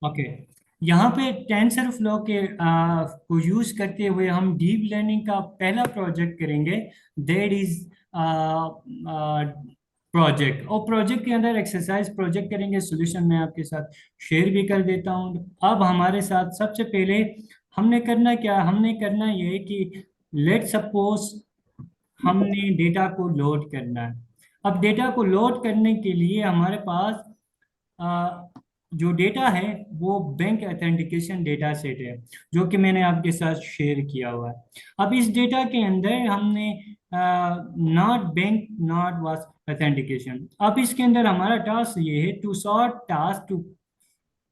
Okay, यहाँ पे tensor flow के को यूज करते हुए हम डीप लर्निंग का पहला प्रोजेक्ट करेंगे। दैट इज प्रोजेक्ट, और प्रोजेक्ट के अंदर एक्सरसाइज प्रोजेक्ट करेंगे। सॉल्यूशन मैं आपके साथ शेयर भी कर देता हूँ। अब हमारे साथ सबसे पहले हमने करना क्या, हमने करना ये है कि लेट सपोज हमने डेटा को लोड करना है। अब डेटा को लोड करने के लिए हमारे पास आ, जो डेटा है वो बैंक ऑथेंटिकेशन डेटा सेट है, जो कि मैंने आपके साथ शेयर किया हुआ है। अब इस डेटा के अंदर हमने note bank note was authentication. अब इसके अंदर हमारा टास्क ये है to sort task to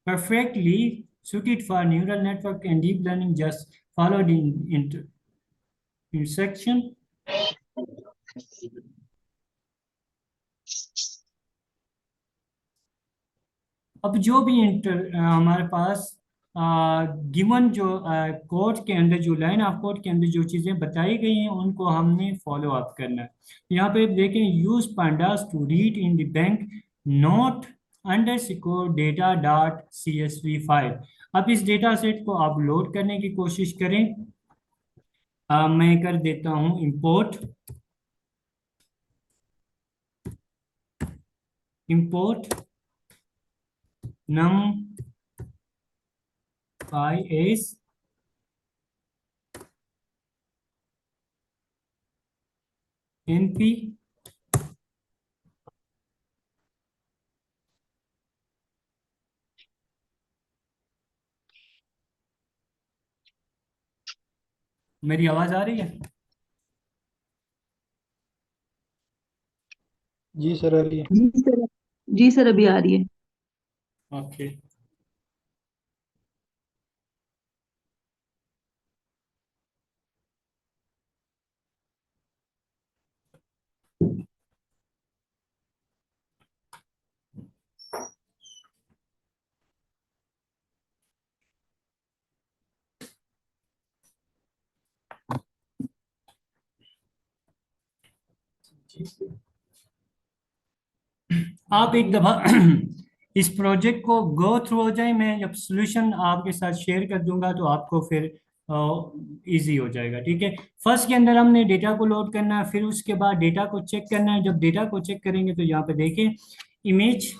perfectly suited for neural network and deep learning just followed in intersection। अब जो भी हमारे पास गिवन जो कोड के अंदर, जो लाइन ऑफ कोड के अंदर जो चीज़ें बताई गई हैं उनको हमने फॉलो अप करना है। यहाँ पे देखें, use pandas to read in the bank note underscore data dot CSV file. अब इस डेटा सेट को आप लोड करने की कोशिश करें। मैं कर देता हूँ import, import num is np। मेरी आवाज आ रही है? जी सर, आ रही है। जी सर। जी सर, अभी आ रही है। ओके, आप एक दफा इस प्रोजेक्ट को गो थ्रू हो जाए। मैं जब सॉल्यूशन आपके साथ शेयर कर दूंगा तो आपको फिर इजी हो जाएगा, ठीक है। फर्स्ट के अंदर हमने डेटा को लोड करना है, फिर उसके बाद डेटा को चेक करना है। जब डेटा को चेक करेंगे तो यहाँ पे देखें, इमेज,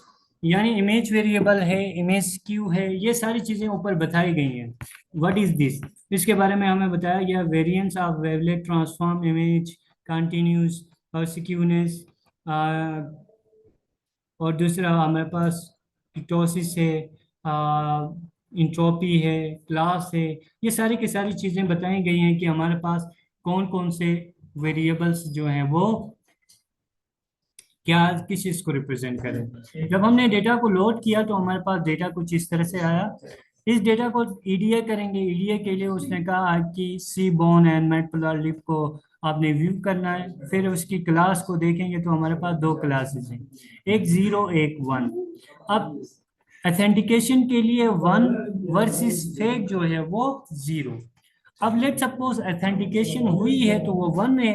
यानी इमेज वेरिएबल है, इमेज क्यू है, ये सारी चीजें ऊपर बताई गई हैं। व्हाट इज दिस, इसके बारे में हमें बताया गया variance of wavelet transform image, continuous और सिक्यूनेस। और दूसरा हमारे पास किटोसिस है, इंट्रोपी है, क्लास है। ये सारी की सारी चीज़ें बताई गई हैं कि हमारे पास कौन कौन से वेरिएबल्स जो हैं वो क्या, किस चीज़ को रिप्रेजेंट करें। जब हमने डेटा को लोड किया तो हमारे पास डेटा कुछ इस तरह से आया। इस डेटा को ईडीए करेंगे। ईडीए के लिए उसने कहा आपकी सी बोन एंड मैटप्लॉटलिब को आपने व्यू करना है। फिर उसकी क्लास को देखेंगे तो हमारे पास दो क्लासेस हैं, एक जीरो एक वन। अब ऑथेंटिकेशन के लिए वन वर्सेस फेक जो है वो जीरो। अब लेट सपोज ऑथेंटिकेशन हुई है तो वो वन है,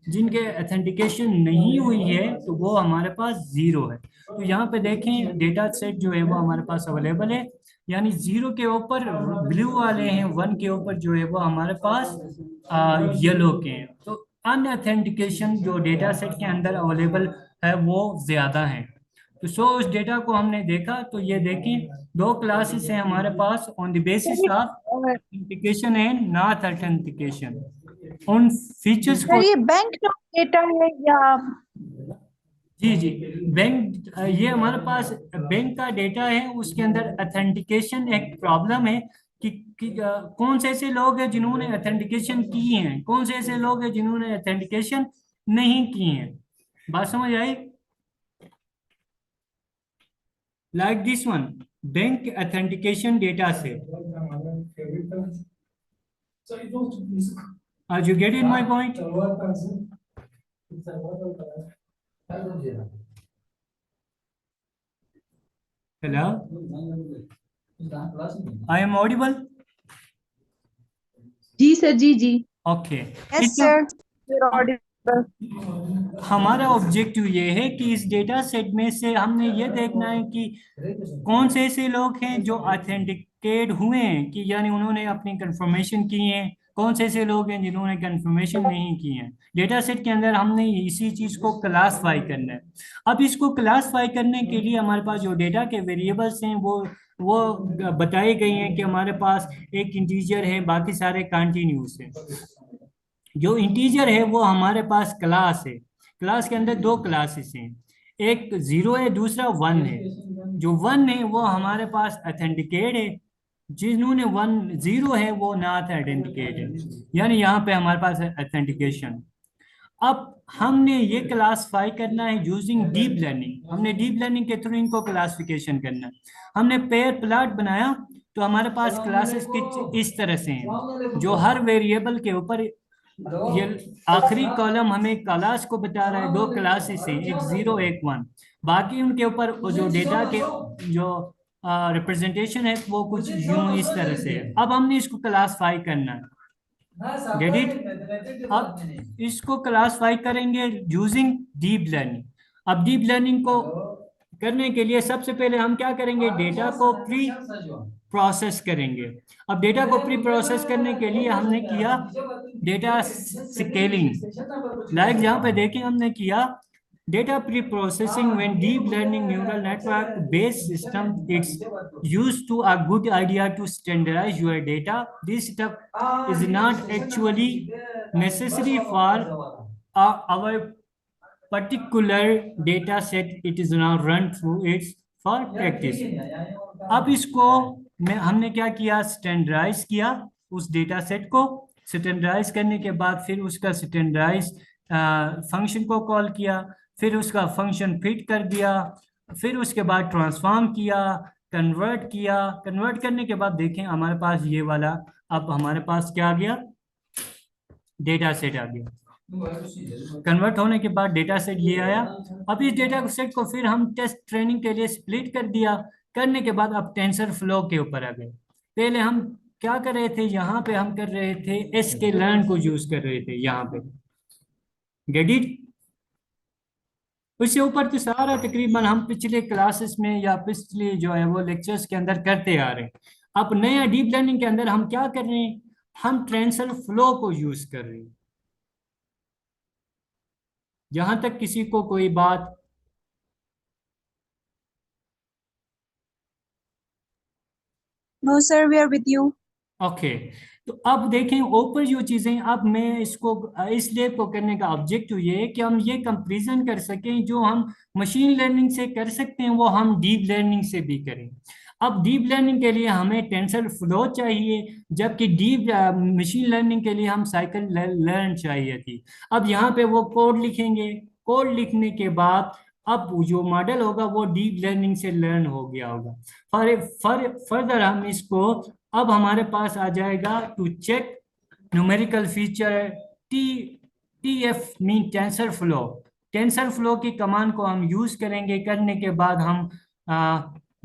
जिनके ऑथेंटिकेशन नहीं हुई है तो वो हमारे पास जीरो है। तो यहाँ पे देखें डेटा सेट जो है वो हमारे पास अवेलेबल है, यानी जीरो के ऊपर ब्लू वाले हैं, वन के ऊपर जो है वो हमारे पास येलो के हैं। तो अनऑथेंटिकेशन जो डेटा सेट के अंदर अवेलेबल है वो ज्यादा है। तो सो उस डेटा को हमने देखा तो ये देखें, दो क्लासेस हैं हमारे pass on the basis of authentication and not authentication. उन फीचर्स सर को, ये बैंक डेटा है या? जी जी, बैंक, ये हमारे पास बैंक का डेटा है, उसके अंदर ऑथेंटिकेशन एक प्रॉब्लम है कि कौन से ऐसे लोग हैं जिन्होंने ऑथेंटिकेशन की हैं, कौन से ऐसे लोग हैं जिन्होंने ऑथेंटिकेशन नहीं की हैं। बात समझ आई? Like this one, bank authentication data set. As you get in my point? Hello? I am audible? जी सर, जी जी। Okay. यस इसमें सर, you're audible. सर। हमारा ऑब्जेक्टिव ये है कि इस डेटा सेट में से हमने ये देखना है कि कौन से ऐसे लोग हैं जो ऑथेंटिकेट हुए हैं, कि यानी उन्होंने अपनी कंफर्मेशन की है, कौन से ऐसे लोग हैं जिन्होंने कंफर्मेशन नहीं की है। डेटा सेट के अंदर हमने इसी चीज को क्लासफाई करना है। अब इसको क्लासफाई करने के लिए हमारे पास जो डेटा के वेरिएबल्स हैं वो बताई गई हैं कि हमारे पास एक इंटीजर है, बाकी सारे कंटिन्यूस हैं। जो इंटीजर है वो हमारे पास क्लास है। क्लास के अंदर दो क्लासेस हैं, एक जीरो है, दूसरा वन है। जो वन है वो हमारे पास ऑथेंटिकेट है, जिन्होंने वन जीरो है वो नॉट ऑथेंटिकेट है, यानी यहाँ पे हमारे पास है ऑथेंटिकेशन। अब हमने ये क्लासिफाई करना है यूजिंग डीप लर्निंग। हमने डीप लर्निंग के थ्रू इनको क्लासिफिकेशन करना है। हमने पेयर प्लॉट बनाया, तो हमारे पास क्लासेस कुछ इस तरह से हैं, जो हर वेरिएबल के ऊपर ये आखिरी कॉलम हमें क्लास को बता रहा है, दो क्लासेस हैं, एक जीरो एक वन। बाकी उनके ऊपर वो जो डेटा के जो रिप्रेजेंटेशन है वो कुछ यूं इस तरह से है। अब हमने इसको क्लासिफाई करना है, गेट इट। अब इसको क्लासिफाई करेंगे यूजिंग डीप लर्निंग। अब डीप लर्निंग को करने के लिए सबसे पहले हम क्या करेंगे, डेटा को प्री प्रोसेस करेंगे। अब डेटा को प्री प्रोसेस करने के लिए हमने किया डेटा स्केलिंग। लाइक जहाँ पे देखें हमने किया data pre processing when deep learning neural network based system it's used to a good idea to standardize your data. This step is not actually necessary for our particular data set. It is now run through its for practice. अब इसको में हमने क्या किया, standardise किया उस data set को। Standardise करने के बाद फिर उसका स्टैंडर्डाइज फंक्शन को कॉल किया, फिर उसका फंक्शन फिट कर दिया, फिर उसके बाद ट्रांसफॉर्म किया, कन्वर्ट किया। कन्वर्ट करने के बाद देखें हमारे पास ये वाला, अब हमारे पास क्या आ गया, डेटा सेट आ गया। कन्वर्ट होने के बाद डेटा सेट ये आया। अब इस डेटा सेट को फिर हम टेस्ट ट्रेनिंग के लिए स्प्लिट कर दिया। करने के बाद अब टेंसर फ्लो के ऊपर आ गए। पहले हम क्या कर रहे थे, यहाँ पे हम कर रहे थे एसके लर्न को यूज कर रहे थे यहाँ पे, गेट इट। उससे ऊपर तो सारा तकरीबन हम पिछले क्लासेस में या पिछले जो है वो लेक्चर्स के अंदर करते आ रहे हैं। अब नया डीप लर्निंग के अंदर हम क्या कर रहे हैं, हम टेंसर फ्लो को यूज कर रहे हैं। जहां तक किसी को कोई बात, no sir, we are with you. Okay. तो अब देखें ऊपर जो चीजें, अब मैं इसको इस लैब को करने का ऑब्जेक्टिव ये है कि हम ये कंपैरिजन कर सकें, जो हम मशीन लर्निंग से कर सकते हैं वो हम डीप लर्निंग से भी करें। अब डीप लर्निंग के लिए हमें टेंसर फ्लो चाहिए, जबकि डीप मशीन लर्निंग के लिए हम साइकिल लर्न चाहिए थी। अब यहाँ पे वो कोड लिखेंगे, कोड लिखने के बाद अब जो मॉडल होगा वो डीप लर्निंग से लर्न हो गया होगा। फर्दर हम इसको, अब हमारे पास आ जाएगा to check numerical feature T T F mean TensorFlow. TensorFlow की कमांड को हम यूज करेंगे। करने के बाद हम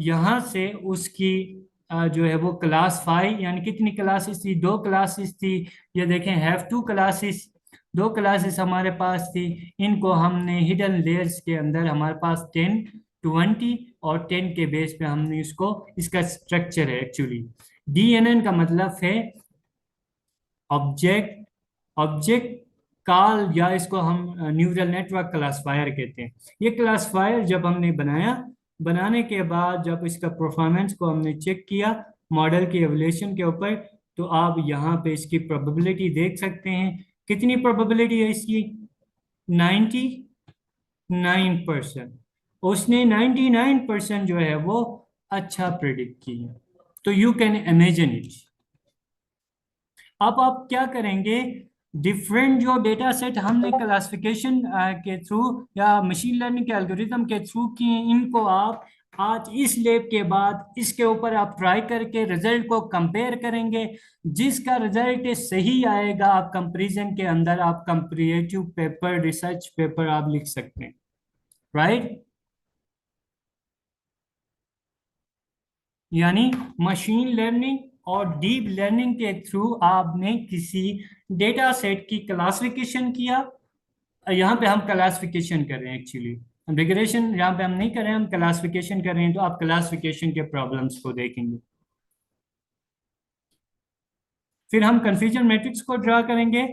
यहाँ से उसकी जो है वो क्लास 5, यानी कितनी क्लासेस थी, दो क्लासेस थी। ये देखें हैव टू क्लासेस, दो क्लासेस हमारे पास थी। इनको हमने हिडन लेयर्स के अंदर हमारे पास 10 20 और 10 के बेस पे हमने इसको, इसका स्ट्रक्चर है एक्चुअली। डीएनएन का मतलब है ऑब्जेक्ट ऑब्जेक्ट कॉल, या इसको हम न्यूरल नेटवर्क क्लासिफायर कहते हैं। ये क्लासिफायर जब हमने बनाया, बनाने के बाद जब इसका परफॉर्मेंस को हमने चेक किया मॉडल की एवोल्यूशन के ऊपर, तो आप यहाँ पे इसकी प्रोबेबिलिटी देख सकते हैं। कितनी प्रोबेबिलिटी है इसकी, 99%। उसने 99% जो है वो अच्छा प्रिडिक्ट किया। तो यू कैन इमेजिन इट। अब आप क्या करेंगे, डिफरेंट जो डेटा सेट हमने क्लासिफिकेशन के थ्रू या मशीन लर्निंग के एल्गोरिथम के थ्रू किए, इनको आप आज इस लैब के बाद इसके ऊपर आप ट्राई करके रिजल्ट को कंपेयर करेंगे। जिसका रिजल्ट सही आएगा, आप कंपैरिजन के अंदर आप कंपैरेटिव पेपर, रिसर्च पेपर आप लिख सकते हैं, राइट। यानी मशीन लर्निंग और डीप लर्निंग के थ्रू आपने किसी डेटा सेट की क्लासिफिकेशन किया, यहाँ पे हम क्लासिफिकेशन कर रहे हैं एक्चुअली, रिग्रेशन यहाँ पे हम नहीं कर रहे हैं, हम क्लासिफिकेशन कर रहे हैं, तो आप क्लासिफिकेशन के प्रॉब्लम्स को देखेंगे। फिर हम कंफ्यूजन मैट्रिक्स को ड्रा करेंगे,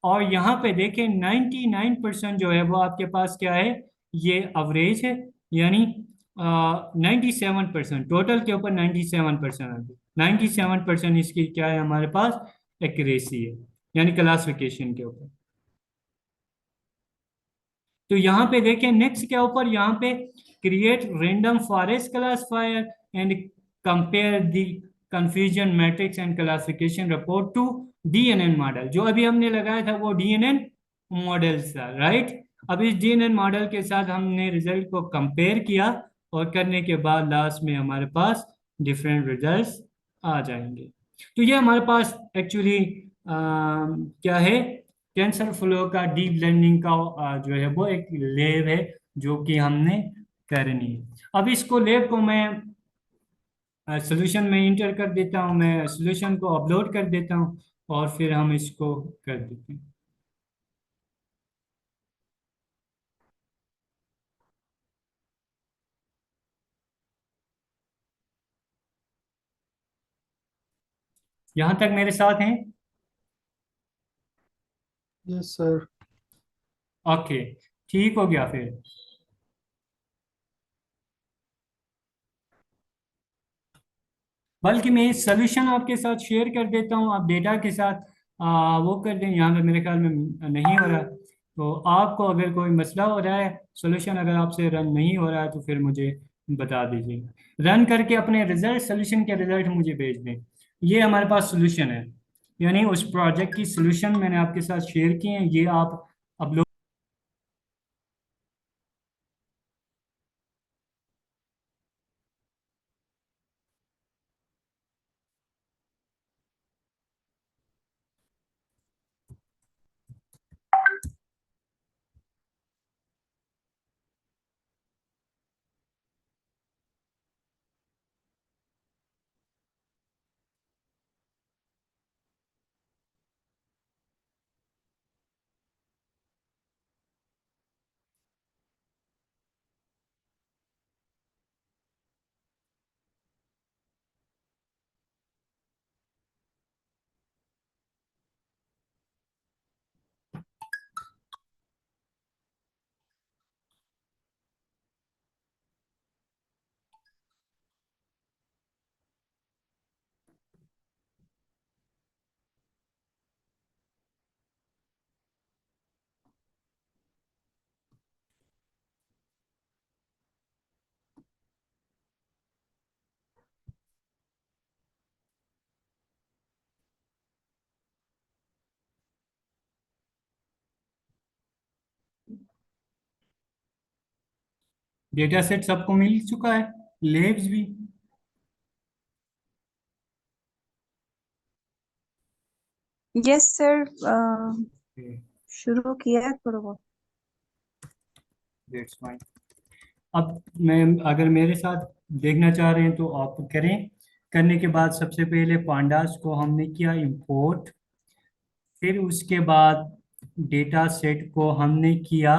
और यहाँ पे देखें 99% जो है वो आपके पास क्या है, ये एवरेज है, यानी 97% टोटल के ऊपर 97%, 97% इसकी क्या है हमारे पास, एक्यूरेसी है, यानी क्लासिफिकेशन के ऊपर। तो यहाँ पे देखें नेक्स्ट क्या ऊपर, यहाँ पे create random forest classifier and compare the confusion matrix and classification report to DNN model. जो अभी हमने लगाया था वो डीएनएन मॉडल था, राइट। अब इस डीएनएन मॉडल के साथ हमने रिजल्ट को कंपेयर किया, और करने के बाद लास्ट में हमारे पास डिफरेंट रिजल्ट्स आ जाएंगे। तो ये हमारे पास एक्चुअली क्या है, टेंसर फ्लो का डीप लर्निंग का जो है वो एक लेव है जो कि हमने करनी है। अब इसको लेव को मैं सोल्यूशन में इंटर कर देता हूँ, मैं सोल्यूशन को अपलोड कर देता हूँ, और फिर हम इसको कर देते हैं। यहाँ तक मेरे साथ हैं? Yes sir. ओके, ठीक हो गया फिर। बल्कि मैं सोल्यूशन आपके साथ शेयर कर देता हूँ, आप डेटा के साथ वो कर दें। यहाँ पे मेरे ख्याल में नहीं हो रहा, तो आपको अगर कोई मसला हो रहा है, सोल्यूशन अगर आपसे रन नहीं हो रहा है, तो फिर मुझे बता दीजिए, रन करके अपने रिजल्ट, सोल्यूशन के रिजल्ट मुझे भेज दें। ये हमारे पास सोल्यूशन है, यानी उस प्रोजेक्ट की सोल्यूशन मैंने आपके साथ शेयर किए हैं, ये आप अपलोड। डेटा सेट सबको मिल चुका है, लेब्स भी। Yes, sir. शुरू किया है थोड़ा बहुत। That's fine. अब मैं, अगर मेरे साथ देखना चाह रहे हैं तो आप करें। करने के बाद सबसे पहले पांडास को हमने किया इंपोर्ट, फिर उसके बाद डेटा सेट को हमने किया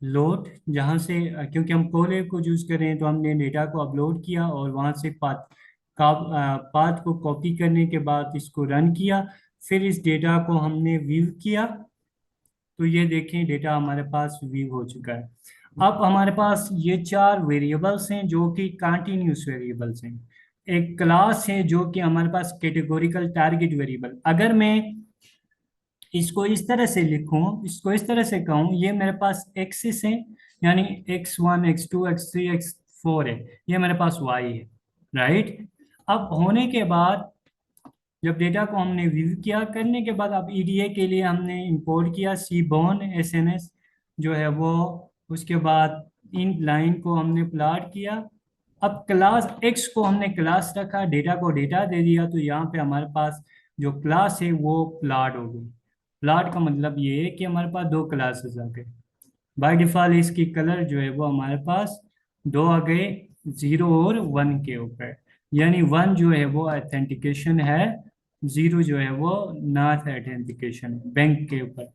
लोड, जहाँ से क्योंकि हम कोलेब को यूज कर रहे हैं तो हमने डेटा को अपलोड किया, और वहाँ से पाथ को कॉपी करने के बाद इसको रन किया, फिर इस डेटा को हमने व्यू किया। तो ये देखें डेटा हमारे पास व्यू हो चुका है। अब हमारे पास ये चार वेरिएबल्स हैं जो कि कंटिन्यूस वेरिएबल्स हैं। एक क्लास है जो कि हमारे पास कैटेगोरिकल टारगेट वेरिएबल। अगर मैं इसको इस तरह से लिखूं, इसको इस तरह से कहूं, ये मेरे पास एक्सिस है, यानी x1 x2 x3 x4 है, ये मेरे पास y है, राइट। अब होने के बाद जब डेटा को हमने व्यू किया, करने के बाद अब ईडीए के लिए हमने इंपोर्ट किया सीबोर्न एसएनएस जो है वो, उसके बाद इन लाइन को हमने प्लॉट किया। अब क्लास एक्स को हमने क्लास रखा, डेटा को डेटा दे दिया, तो यहाँ पे हमारे पास जो क्लास है वो प्लॉट हो गई। प्लॉट का मतलब ये है कि हमारे पास दो क्लासेस आ गए। बाय डिफॉल्ट इसकी कलर जो है वो हमारे पास दो आ गए, 0 और 1 के ऊपर, यानी 1 जो है वो ऑथेंटिकेशन है, 0 जो है वो नॉट ऑथेंटिकेशन है बैंक के ऊपर।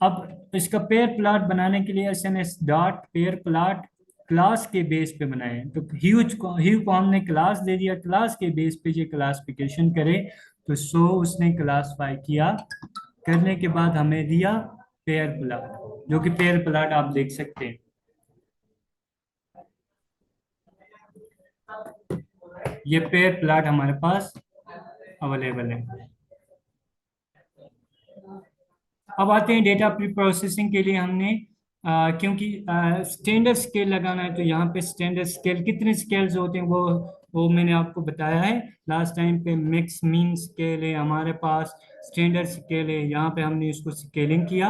अब इसका पेयर प्लॉट बनाने के लिए SNS dot pair plot class के बेस पे बनाए। तो ह्यू को हमने क्लास दे दिया, क्लास के बेस पे ये क्लासिफिकेशन करे। तो सो उसने क्लासिफाई किया, करने के बाद हमें दिया पेयर प्लॉट, जो कि पेयर प्लॉट आप देख सकते हैं। ये पेयर प्लॉट हमारे पास अवेलेबल है। अब आते हैं डेटा प्री प्रोसेसिंग के लिए हमने क्योंकि स्टैंडर्ड स्केल लगाना है, तो यहाँ पे स्टैंडर्ड स्केल कितने स्केल्स होते हैं वो मैंने आपको बताया है लास्ट टाइम पे। मिक्स मीन स्केल है हमारे पास, स्टैंडर्ड स्केल है, यहाँ पे हमने इसको स्केलिंग किया।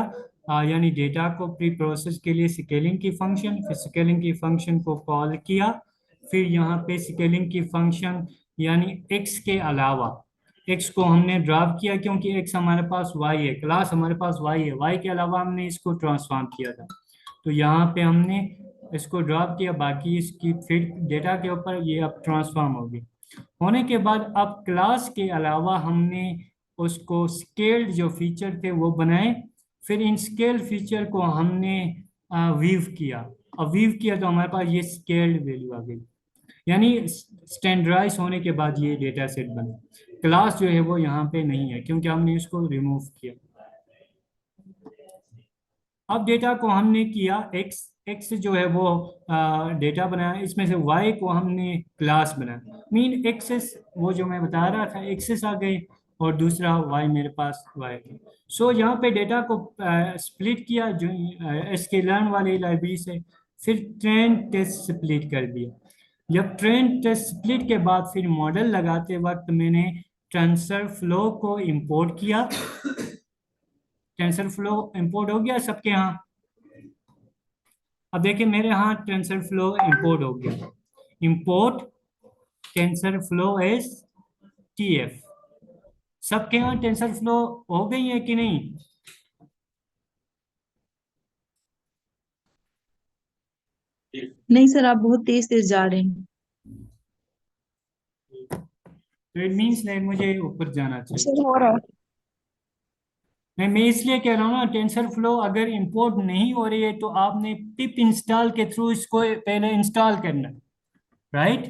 यानी डेटा को प्री प्रोसेस के लिए स्केलिंग की फंक्शन, फिर स्केलिंग की फंक्शन को कॉल किया, फिर यहाँ पे स्केलिंग की फंक्शन यानी एक्स के अलावा एक्स को हमने ड्रॉप किया, क्योंकि एक्स हमारे पास वाई है, क्लास हमारे पास वाई है, वाई के अलावा हमने इसको ट्रांसफॉर्म किया था। तो यहाँ पे हमने इसको ड्रॉप किया, बाकी इसकी फिर डेटा के ऊपर ये अब ट्रांसफॉर्म होगी। होने के बाद अब क्लास के अलावा हमने उसको स्केल्ड जो फीचर थे वो बनाए। फिर इन स्केल्ड फीचर को हमने वीव किया। अब वीव किया तो हमारे पास ये स्केल्ड वैल्यू आ गई, यानी स्टैंडर्डाइज होने के बाद ये डेटा सेट बना। क्लास जो है वो यहाँ पे नहीं है, क्योंकि हमने इसको रिमूव किया। अब डेटा को हमने किया एक्स, एक्स जो है वो डेटा बनाया, इसमें से वाई को हमने क्लास बनाया। मीन एक्सेस वो जो मैं बता रहा था एक्सेस आ गई, और दूसरा वाई मेरे पास वाई थी। सो यहाँ पे डेटा को स्प्लिट किया जो sklearn वाली लाइब्रेरी से, फिर ट्रेन टेस्ट स्प्लिट कर दिया। जब ट्रेन टेस्ट स्प्लिट के बाद फिर मॉडल लगाते वक्त मैंने टेंसर फ्लो को इंपोर्ट किया। टेंसर फ्लो इंपोर्ट हो गया सबके यहाँ। अब देखिए मेरे यहाँ टेंसर फ्लो इंपोर्ट हो गया। Import TensorFlow as TF. सबके यहाँ टेंसर फ्लो हो गई है कि नहीं? नहीं सर, आप बहुत तेज तेज जा रहे हैं। तो इट मीन्स नहीं, मुझे ऊपर जाना चाहिए। सर हो रहा है। नहीं, मैं इसलिए कह रहा हूँ ना, टेंसर फ्लो अगर इंपोर्ट नहीं हो रही है तो आपने पिप इंस्टॉल के थ्रू इसको पहले इंस्टॉल करना, राइट?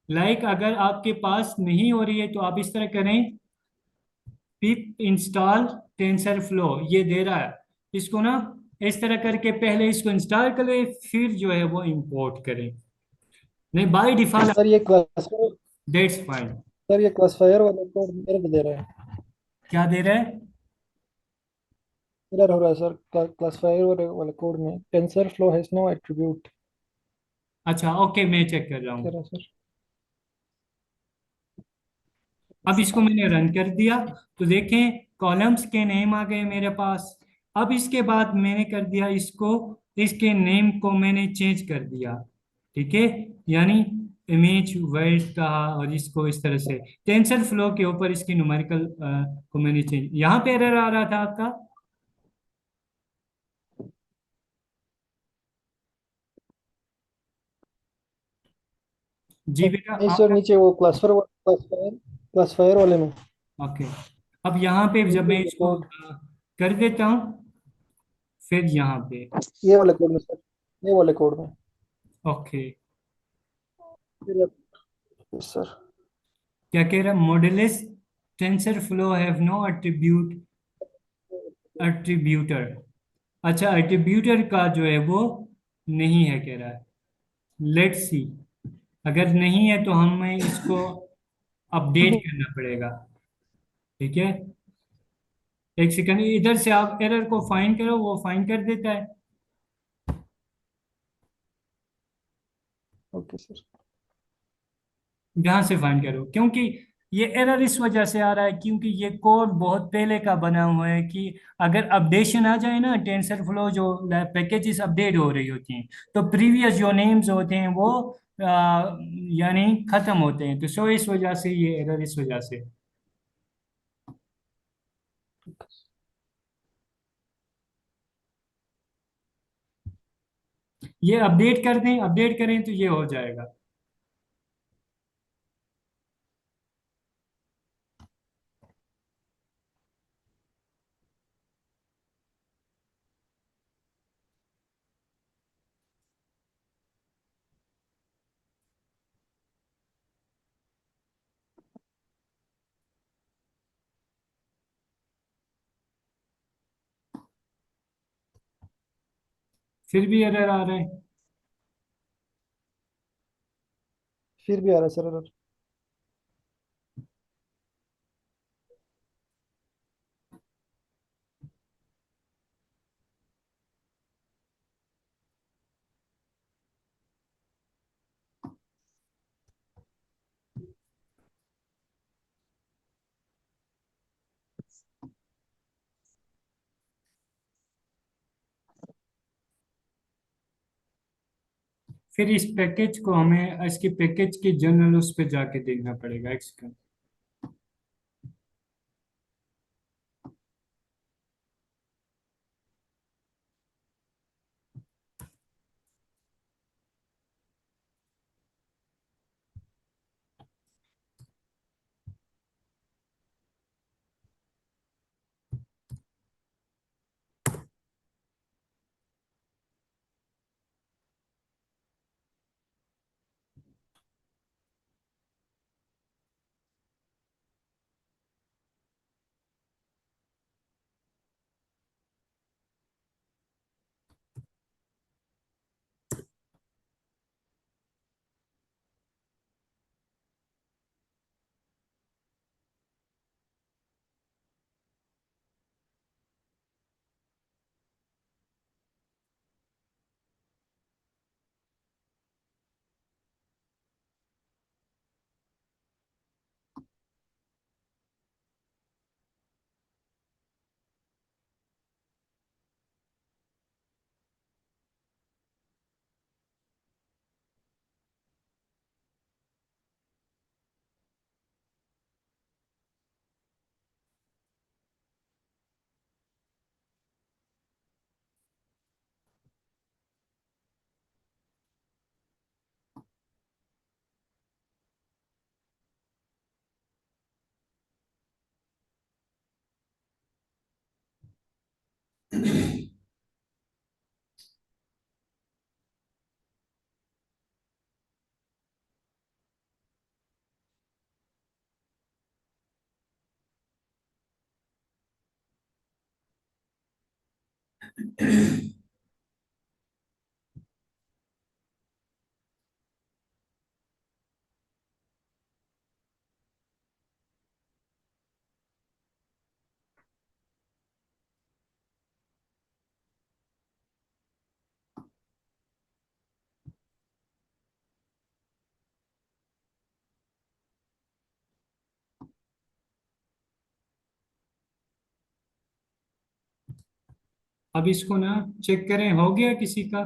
अगर आपके पास नहीं हो रही है तो आप इस तरह करें, पिप इंस्टॉल टेंसर फ्लो, ये दे रहा है, इसको ना इस तरह करके पहले इसको इंस्टॉल करें, फिर जो है वो इंपोर्ट करें। नहीं, बाय डिफॉल्ट सर ये क्लासिफायर दैट्स फाइन। सर ये क्लासिफायर वाला कोड एरर दे रहा है। क्या दे रहा है? एरर हो रहा है सर क्लासिफायर वाले कोड में, TensorFlow has no attribute अच्छा ओके, मैं चेक कर रहा कह हूँ। रहा है सर। अब इसको मैंने रन कर दिया, तो देखें कॉलम्स के नेम आ गए मेरे पास। अब इसके बाद मैंने कर दिया इसको, इसके नेम को मैंने चेंज कर दिया, ठीक है? यानी इमेज वर्ड कहा, और इसको इस तरह से टेंसर फ्लो के ऊपर इसकी न्यूमेरिकल को मैंने चेंज। यहाँ पे एरर आ रहा था आपका? जी बेटा नहीं सर, आपका। नीचे वो क्लासिफायर क्लासिफायर वाले में ओके, अब यहाँ पे जब मैं इसको कोड, कर देता हूँ, फिर यहाँ पे ये वाले कोड में सर, ये वाले कोड में ओके, फिर सर। क्या कह रहा है? Modulus TensorFlow have no attribute attributor. अच्छा, एट्रीब्यूटर का जो है वो नहीं है कह रहा है। लेट्स सी, अगर नहीं है तो हमें इसको अपडेट करना पड़ेगा, ठीक है? एक सेकंड, इधर से आप एरर को फाइंड करो, वो फाइंड कर देता है। Okay sir. जहां से फाइंड करो, क्योंकि ये एरर इस वजह से आ रहा है क्योंकि ये कोड बहुत पहले का बना हुआ है कि अगर अपडेशन आ जाए ना, टेंसर फ्लो जो पैकेजेस अपडेट हो रही होती हैं, तो प्रीवियस जो नेम्स होते हैं वो यानी खत्म होते हैं। तो सो इस वजह से ये एरर इस वजह से। ये अपडेट कर दें, अपडेट करें तो ये हो जाएगा। फिर भी एरर आ रहा है। फिर भी आ रहा है सर एरर। फिर इस पैकेज को हमें इसके पैकेज के जनरल उस पर जाके देखना पड़ेगा। एक सेकंड। अब इसको ना चेक करें, हो गया किसी का?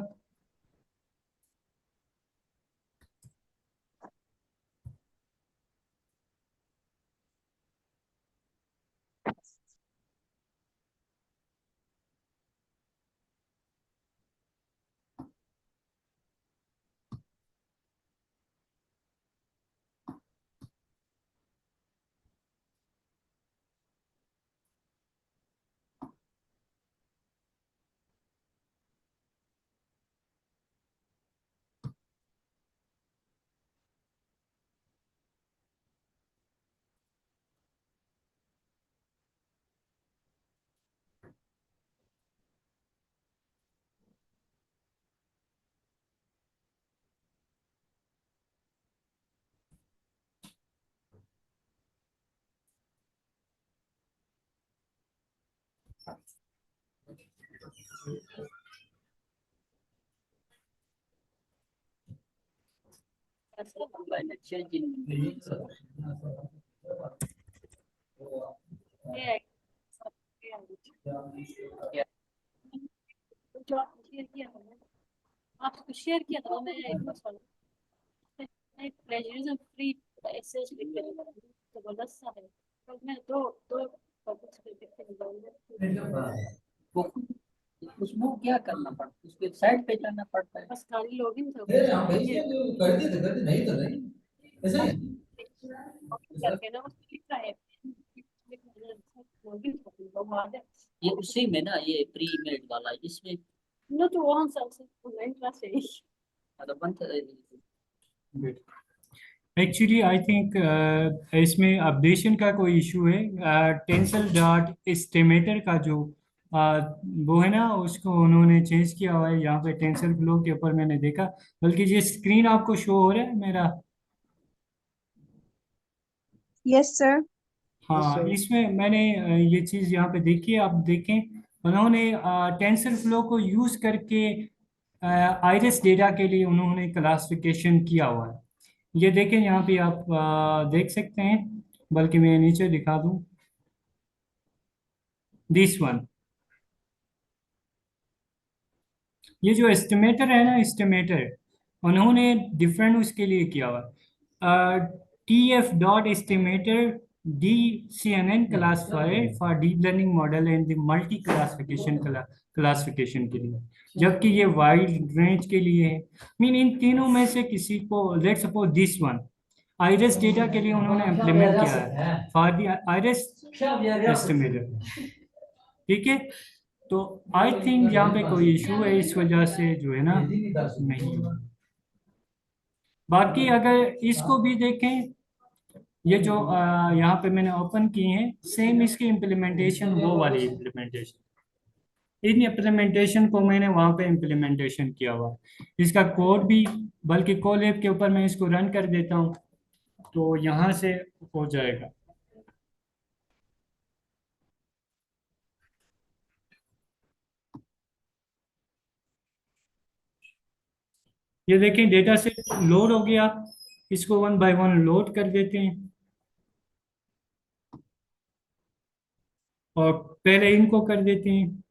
आपको शेयर किया था मैं एक प्लेजरिज्म फ्री एसेज लिख के जबरदस्त सा है। तो मैं दो दो टॉपिक्स पे लिख के निकालूंगा। वो उसमें क्या करना पड़ता है, उस वेबसाइट पे जाना पड़ता है। बस खाली लॉगिन था कर दे नहीं तो नहीं ऐसे ही। करके ना उसमें लिखा है लॉगिन कर वो आ जाए। ये उसी में ना, ये प्री मेड वाला इसमें नो तो वहां से ऑनलाइन क्लास है। मतलब बनता है। एक्चुअली आई थिंक इसमें अपडेशन का कोई इशू है। टेंसल डॉट एस्टिमेटर का जो वो है ना, उसको उन्होंने चेंज किया हुआ है यहाँ पे टेंसर फ्लो के ऊपर मैंने देखा। बल्कि ये स्क्रीन आपको शो हो रहा है मेरा? Yes, sir. हाँ, sir. इसमें मैंने ये चीज़ यहाँ पे देखी है, आप देखें। उन्होंने टेंसर फ्लो को यूज़ करके आइरिस डेटा के लिए उन्होंने क्लासिफिकेशन किया हुआ है। ये देखें यहाँ पे आप देख सकते हैं, बल्कि मैं नीचे दिखा दूँ, दिस वन। ये जो एस्टिमेटर है ना, एस्टिमेटर, उन्होंने डिफरेंट उसके लिए किया हुआ। TF.estimator DCNN classifier for deep learning model and the multi classification के लिए, जबकि ये वाइड रेंज के लिए है। मीन इन तीनों में से किसी को, let's suppose this one, iris data के लिए उन्होंने इम्प्लीमेंट किया है फॉर द आइरिस एस्टिमेटर। ठीक है, तो आई थिंक यहाँ पे कोई इशू है, इस वजह से जो है ना नहीं हुआ। बाकी अगर इसको भी देखें, ये जो यहाँ पे मैंने ओपन किए हैं, सेम इसकी इम्प्लीमेंटेशन, वो वाली इम्प्लीमेंटेशन, इन इम्प्लीमेंटेशन को मैंने वहाँ पे इम्प्लीमेंटेशन किया हुआ है। इसका कोड भी, बल्कि कोलैब के ऊपर मैं इसको रन कर देता हूँ तो यहाँ से हो जाएगा। ये देखें, डेटा सेट लोड हो गया, इसको वन बाय वन लोड कर देते हैं। और पहले इनको कर देते हैं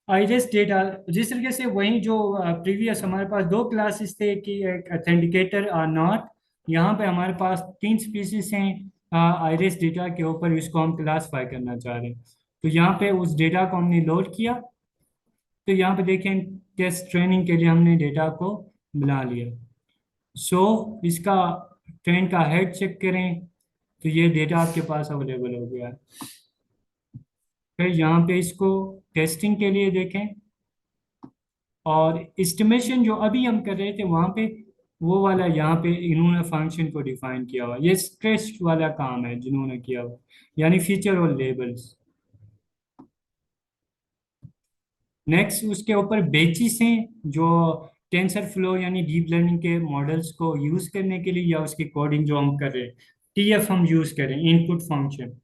आइरिस डेटा, जिस तरीके से। वहीं जो प्रीवियस हमारे पास दो क्लासेस थे कि एक ऑथेंटिकेटर और नॉट, यहाँ पे हमारे पास तीन स्पीसीज हैं आइरिस डेटा के ऊपर, इसको हम क्लासीफाई करना चाह रहे हैं। तो यहाँ पे उस डेटा को हमने लोड किया, तो यहाँ पे देखें टेस्ट ट्रेनिंग के लिए हमने डेटा को बना लिया। सो इसका ट्रेन का हेड चेक करें, तो ये डेटा आपके पास अवेलेबल हो गया है। फिर यहाँ पे इसको टेस्टिंग के लिए देखें, और एस्टिमेशन जो अभी हम कर रहे थे वहाँ पे, वो वाला यहाँ पे इन्होंने फंक्शन को डिफाइन किया हुआ। ये स्ट्रेस वाला काम है जिन्होंने किया हुआ, यानी फीचर और लेबल्स। नेक्स्ट उसके ऊपर बेचिस हैं जो टेंसर फ्लो यानी डीप लर्निंग के मॉडल्स को यूज करने के लिए, या उसकी कोडिंग जो हम कर रहे हैं, TF हम यूज करें, इनपुट फंक्शन।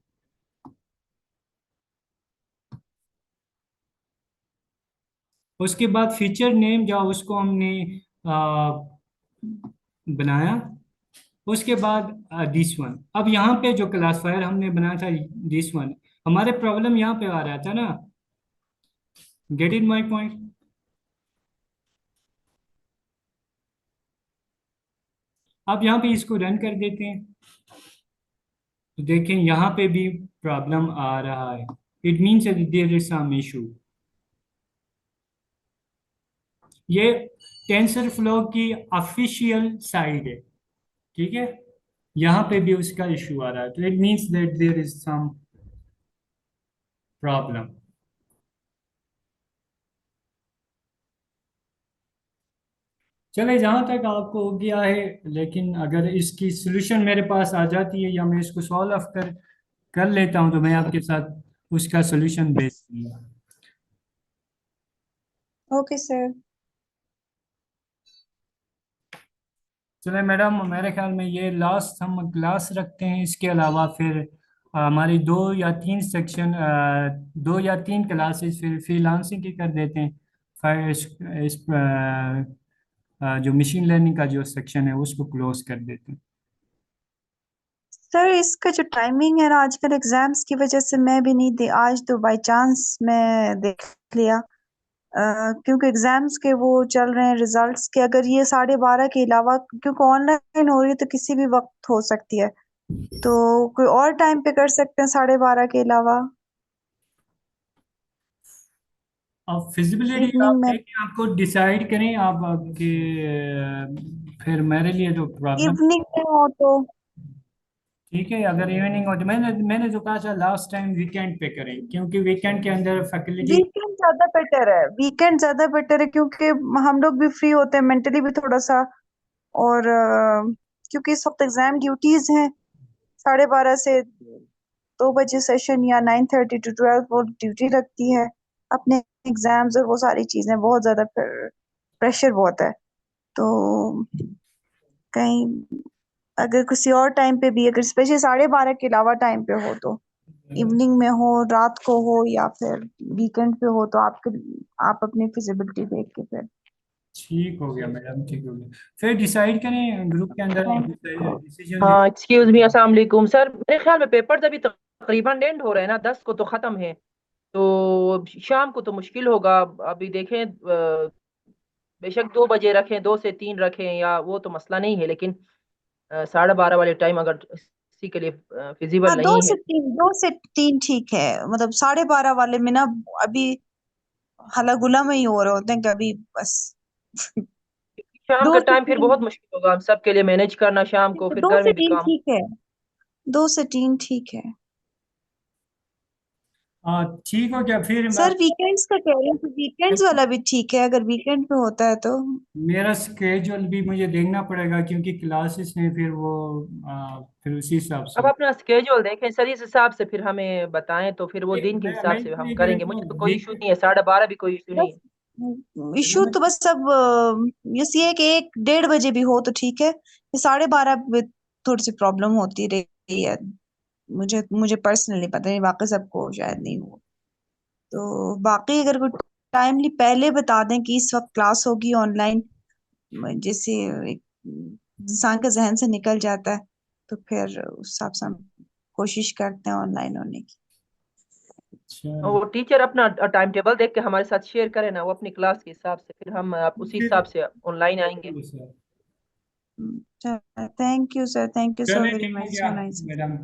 उसके बाद फीचर नेम जो उसको हमने बनाया। उसके बाद दिस वन, अब यहाँ पे जो क्लासिफायर हमने बनाया था दिस वन, हमारे प्रॉब्लम यहाँ पे आ रहा था ना, गेट इन माई पॉइंट। अब यहाँ पे इसको रन कर देते हैं, तो देखें यहाँ पे भी प्रॉब्लम आ रहा है। It means there is some issue. ये टेंसर फ्लो की ऑफिशियल साइड है, ठीक है। यहाँ पे भी उसका इशू आ रहा है, तो it means that there is some problem. चले, जहाँ तक आपको हो गया है, लेकिन अगर इसकी सोल्यूशन मेरे पास आ जाती है, या मैं इसको सॉल्व ऑफ कर कर लेता हूँ, तो मैं आपके साथ उसका सोल्यूशन भेज दूंगा। Okay, sir. चले मैडम, मेरे ख्याल में ये लास्ट हम क्लास रखते हैं। इसके अलावा फिर हमारी दो या तीन क्लासेस फिर फ्रीलांसिंग की कर देते हैं। फिर इस जो मशीन लर्निंग का जो सेक्शन है उसको क्लोज कर देते हैं। सर इसका जो टाइमिंग है ना, आजकल एग्जाम्स की वजह से मैं भी नहीं दे, आज तो बाय चांस मैं देख लिया। क्योंकि एग्जाम्स के वो चल रहे हैं रिजल्ट्स के, अगर ये 12:30 के अलावा, क्योंकि ऑनलाइन हो रही है तो किसी भी वक्त हो सकती है, तो कोई और टाइम पे कर सकते हैं 12:30 के अलावा। अब फिजिबिलिटी आप इवनिंग में, देखें, आपको डिसाइड करें आप आपके फिर मेरे लिए तो प्रॉब्लम। इवनिंग में हो तो ठीक है, अगर इवनिंग हो तो मैंने जो कहा था लास्ट टाइम, वीकेंड पे करें, क्योंकि वीकेंड के अंदर फैकल्टी। वीकेंड ज्यादा बेटर है, वीकेंड ज्यादा बेटर है, क्योंकि हम लोग भी फ्री होते हैं मेंटली भी थोड़ा सा। और क्योंकि इस वक्त एग्जाम ड्यूटीज हैं 12:30 से, 2 बजे सेशन या 9:30 to 12 वो ड्यूटी लगती है, अपने एग्जाम्स और वो सारी चीजें, बहुत ज्यादा प्रेशर बहुत है। तो कहीं अगर किसी और टाइम पे भी, अगर स्पेशली 12:30 के अलावा टाइम पे हो, तो इवनिंग में हो, रात को हो, या फिर वीकेंड पे हो, तो आप अपनी फिजिबिलिटी देख के फिर ठीक हो गया मैडम, ठीक हो गया। फिर डिसाइड करें ग्रुप के अंदर डिसीजन। हाँ एक्सक्यूज मी, अस्सलाम वालेकुम सर। मेरे ख्याल में पेपर्स अभी तकरीबन एंड हो रहे हैं ना, 10 को तो खत्म है, तो शाम को तो मुश्किल होगा। अभी देखें, बेशक 2 बजे रखें, 2 से 3 रखें, या वो तो मसला नहीं है, लेकिन 12:30 वाले टाइम अगर किसी के लिए फिजिबल हाँ, नहीं है। 2 से 3 ठीक है। मतलब 12:30 वाले में ना अभी हला गुला में ही हो रहे होते हैं कभी, बस शाम 2 का से टाइम फिर 3 बहुत मुश्किल होगा हम सब के लिए मैनेज करना, शाम को फिर 2 घर से में भी 3 काम। ठीक है, 2 से 3 ठीक है। हाँ ठीक हो गया फिर। सर वीकेंड्स का कह रही हूँ, तो वीकेंड्स वाला भी ठीक है अगर वीकेंड पे होता है तो। मेरा स्केड्यूल भी मुझे देखना पड़ेगा क्योंकि क्लासेस में फिर वो फिर उसी हिसाब अब से। अपना स्केड्यूल देखें सर, इस हिसाब से फिर हमें बताएं, तो फिर वो दिन के हिसाब मैं से हम इसलिए कह करेंगे। रहा मुझे तो हूँ कोई इशू नहीं है, 12:30 भी कोई इशू नहीं है। बस इशू तो बस अब ये है कि 1-1:30 बजे भी हो तो ठीक है, ये 12:30 में थोड़ी सी प्रॉब्लम होती रही है। मुझे पर्सनली पता नहीं, बाकी सबको शायद नहीं हो। तो बाकी अगर कोई टाइमली पहले बता दें कि इस वक्त क्लास होगी ऑनलाइन, जैसे एक इंसान का जहन से निकल जाता है, तो फिर उस हिसाब से हम कोशिश करते हैं ऑनलाइन होने की। अच्छा वो टीचर अपना टाइम टेबल देख के हमारे साथ शेयर करें ना, वो अपनी क्लास के हिसाब से, फिर हम उसी फिर हिसाब से ऑनलाइन आएंगे। Thank you sir, thank you so चलिए वेरी ठीक हो मच, गया सो नाइस। मैडम।